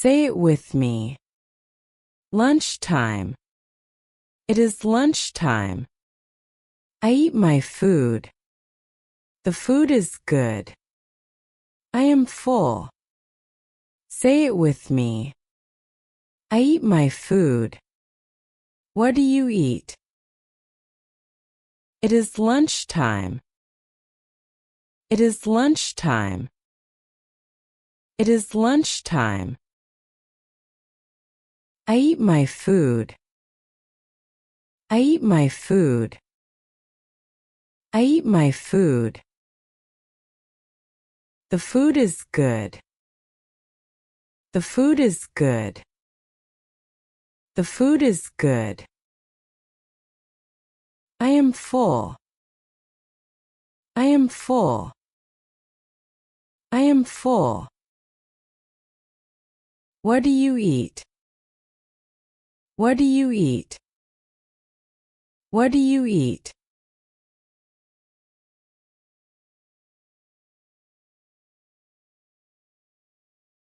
Say it with me. Lunchtime. It is lunchtime. I eat my food. The food is good. I am full. Say it with me. I eat my food. What do you eat? It is lunchtime. It is lunchtime. It is lunchtime. I eat my food. I eat my food. I eat my food. The food is good. The food is good. The food is good. I am full. I am full. I am full. What do you eat? What do you eat? What do you eat?